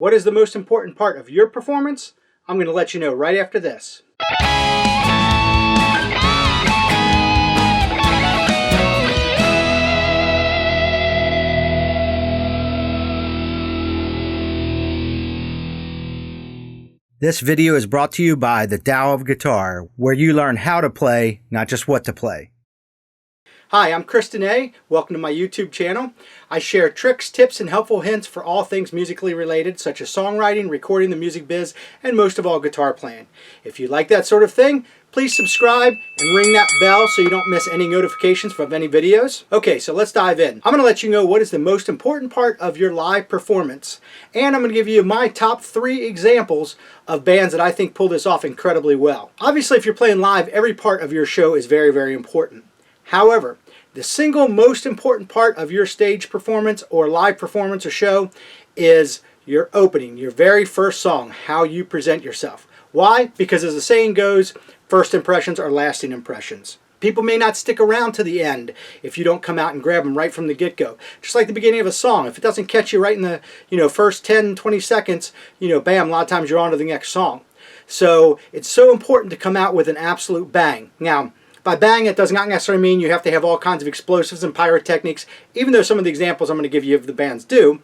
What is the most important part of your performance? I'm going to let you know right after this. This video is brought to you by the Tao of Guitar, where you learn how to play, not just what to play. Hi, I'm Dunnett. Welcome to my YouTube channel. I share tricks, tips, and helpful hints for all things musically related, such as songwriting, recording the music biz, and most of all, guitar playing. If you like that sort of thing, please subscribe and ring that bell so you don't miss any notifications from any videos. Okay, so let's dive in. I'm going to let you know what is the most important part of your live performance, and I'm going to give you my top 3 examples of bands that I think pull this off incredibly well. Obviously, if you're playing live, every part of your show is very, very important. However, the single most important part of your stage performance or live performance or show is your opening, your very first song, how you present yourself. Why? Because as the saying goes, first impressions are lasting impressions. People may not stick around to the end if you don't come out and grab them right from the get-go. Just like the beginning of a song, if it doesn't catch you right in the first 10, 20 seconds, bam, a lot of times you're on to the next song. So it's so important to come out with an absolute bang. Now, by bang, it does not necessarily mean you have to have all kinds of explosives and pyrotechnics, even though some of the examples I'm going to give you of the bands do.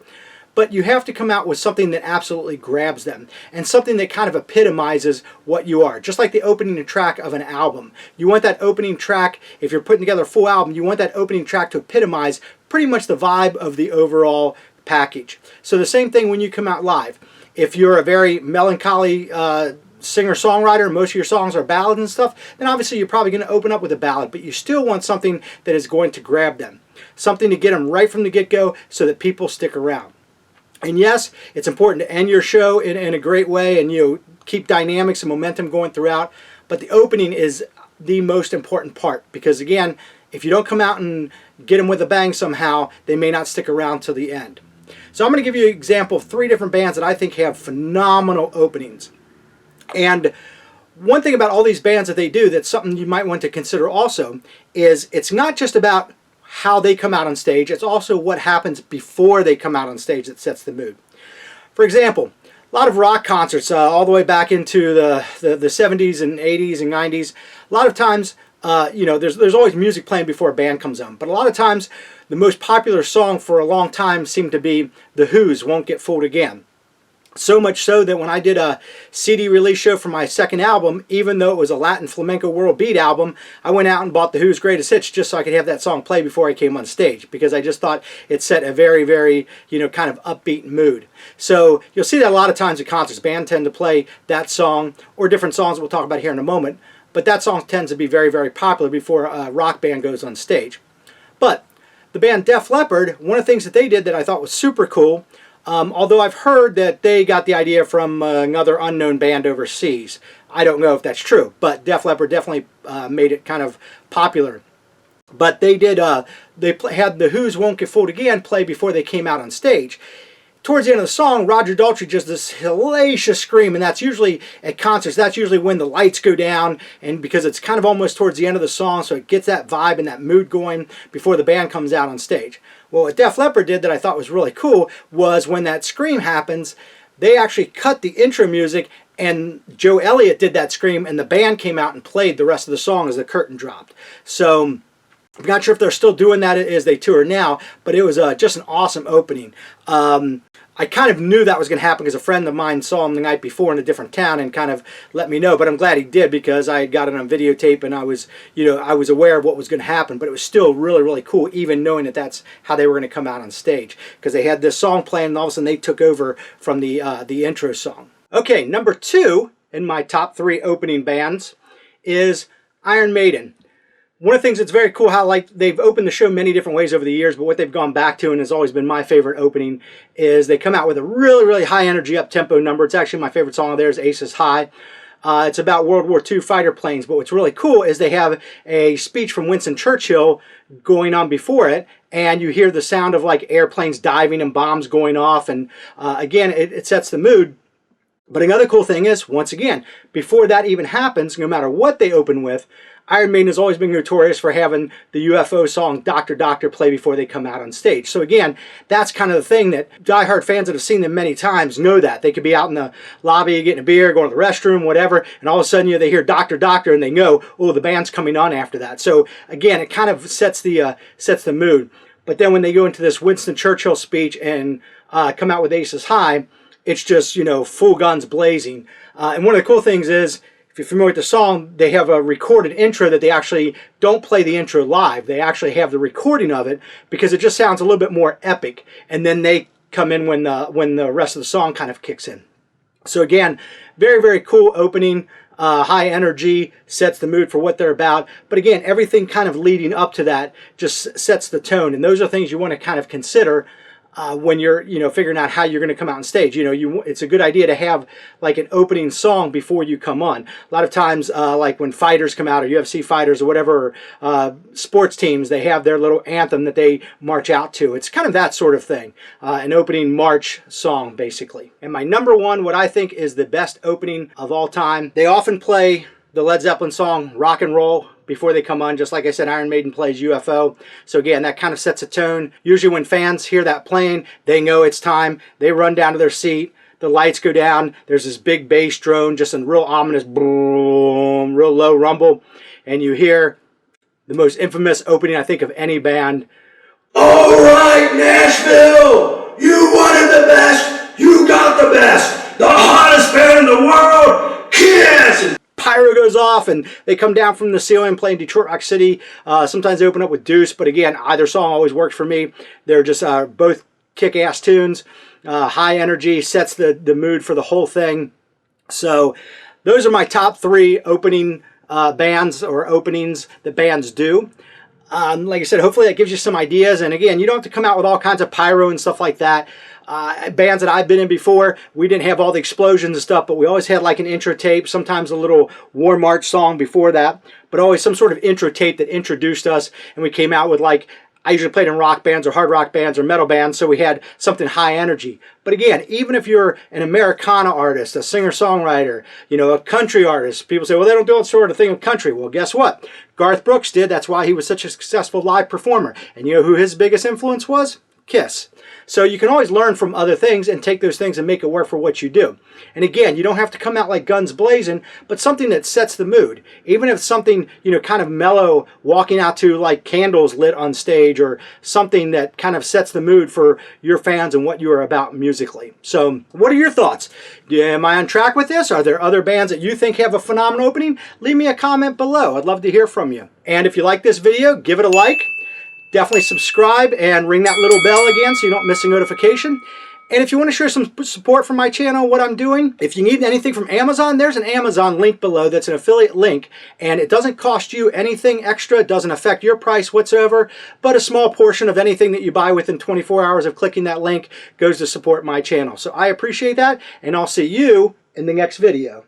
But you have to come out with something that absolutely grabs them and something that kind of epitomizes what you are. Just like the opening track of an album. You want that opening track, if you're putting together a full album, you want that opening track to epitomize pretty much the vibe of the overall package. So the same thing when you come out live. If you're a very melancholy singer-songwriter, most of your songs are ballads and stuff, then obviously you're probably going to open up with a ballad, but you still want something that is going to grab them. Something to get them right from the get-go so that people stick around. And yes, it's important to end your show in a great way and keep dynamics and momentum going throughout, but the opening is the most important part because again, if you don't come out and get them with a bang somehow, they may not stick around till the end. So I'm going to give you an example of 3 different bands that I think have phenomenal openings. And one thing about all these bands that they do that's something you might want to consider also is it's not just about how they come out on stage, it's also what happens before they come out on stage that sets the mood. For example, a lot of rock concerts all the way back into the 70s and 80s and 90s, a lot of times there's always music playing before a band comes on, but a lot of times the most popular song for a long time seemed to be The Who's Won't Get Fooled Again. So much so that when I did a CD release show for my second album, even though it was a Latin flamenco world beat album, I went out and bought The Who's Greatest Hits just so I could have that song play before I came on stage because I just thought it set a very, very, kind of upbeat mood. So you'll see that a lot of times at concerts, bands tend to play that song or different songs we'll talk about here in a moment, but that song tends to be very, very popular before a rock band goes on stage. But the band Def Leppard, one of the things that they did that I thought was super cool, although I've heard that they got the idea from another unknown band overseas. I don't know if that's true, but Def Leppard definitely made it kind of popular. But they did, had The Who's Won't Get Fooled Again play before they came out on stage. Towards the end of the song, Roger Daltrey does this hellacious scream, and that's usually at concerts, that's usually when the lights go down, and because it's kind of almost towards the end of the song, so it gets that vibe and that mood going before the band comes out on stage. Well, what Def Leppard did that I thought was really cool was when that scream happens, they actually cut the intro music, and Joe Elliott did that scream, and the band came out and played the rest of the song as the curtain dropped. So I'm not sure if they're still doing that as they tour now, but it was just an awesome opening. I kind of knew that was going to happen because a friend of mine saw him the night before in a different town and kind of let me know, but I'm glad he did because I got it on videotape and I was aware of what was going to happen, but it was still really, really cool even knowing that that's how they were going to come out on stage because they had this song playing and all of a sudden they took over from the intro song. Okay, number 2 in my top 3 opening bands is Iron Maiden. One of the things that's very cool how they've opened the show many different ways over the years, but what they've gone back to and has always been my favorite opening is they come out with a really, really high energy up-tempo number. It's actually my favorite song of theirs, Aces High. It's about World War II fighter planes, but what's really cool is they have a speech from Winston Churchill going on before it, and you hear the sound of like airplanes diving and bombs going off, and again, it sets the mood. But another cool thing is, once again, before that even happens, no matter what they open with, Iron Maiden has always been notorious for having the UFO song Doctor Doctor play before they come out on stage. So again, that's kind of the thing that diehard fans that have seen them many times know that. They could be out in the lobby getting a beer, going to the restroom, whatever, and all of a sudden they hear Doctor Doctor and they know, oh, the band's coming on after that. So again, it kind of sets the mood. But then when they go into this Winston Churchill speech and come out with Aces High, it's just, full guns blazing. And one of the cool things is, if you're familiar with the song, they have a recorded intro that they actually don't play the intro live. They actually have the recording of it because it just sounds a little bit more epic. And then they come in when the rest of the song kind of kicks in. So again, very, very cool opening. High energy, sets the mood for what they're about. But again, everything kind of leading up to that just sets the tone. And those are things you want to kind of consider when you're, figuring out how you're going to come out on stage. It's a good idea to have like an opening song before you come on. A lot of times, like when fighters come out, or UFC fighters, or whatever, sports teams, they have their little anthem that they march out to. It's kind of that sort of thing, an opening march song, basically. And my number one, what I think is the best opening of all time, they often play the Led Zeppelin song Rock and Roll before they come on. Just like I said, Iron Maiden plays UFO. So again, that kind of sets a tone. Usually when fans hear that playing, they know it's time. They run down to their seat. The lights go down. There's this big bass drone, just a real ominous boom, real low rumble. And you hear the most infamous opening, I think, of any band. All right, Nashville! You wanted the best. You got the best. The hottest band in the world. Kiss! Pyro goes off and they come down from the ceiling playing Detroit Rock City. Sometimes they open up with Deuce, but again, either song always works for me. They're just both kick-ass tunes. High energy, sets the mood for the whole thing. So those are my top three opening bands or openings that bands do. Like I said, hopefully that gives you some ideas. And again, you don't have to come out with all kinds of pyro and stuff like that. Bands that I've been in before, we didn't have all the explosions and stuff, but we always had like an intro tape, sometimes a little War March song before that, but always some sort of intro tape that introduced us, and we came out with, like, I usually played in rock bands or hard rock bands or metal bands, so we had something high energy. But again, even if you're an Americana artist, a singer-songwriter, a country artist, people say, well, they don't do that sort of thing in country. Well, guess what? Garth Brooks did. That's why he was such a successful live performer. And you know who his biggest influence was? Kiss. So you can always learn from other things and take those things and make it work for what you do. And again, you don't have to come out like guns blazing, but something that sets the mood. Even if it's something, kind of mellow, walking out to like candles lit on stage, or something that kind of sets the mood for your fans and what you are about musically. So what are your thoughts? Am I on track with this? Are there other bands that you think have a phenomenal opening? Leave me a comment below. I'd love to hear from you. And if you like this video, give it a like. Definitely subscribe and ring that little bell again so you don't miss a notification. And if you want to share some support from my channel, what I'm doing, if you need anything from Amazon, there's an Amazon link below that's an affiliate link. And it doesn't cost you anything extra. It doesn't affect your price whatsoever. But a small portion of anything that you buy within 24 hours of clicking that link goes to support my channel. So I appreciate that. And I'll see you in the next video.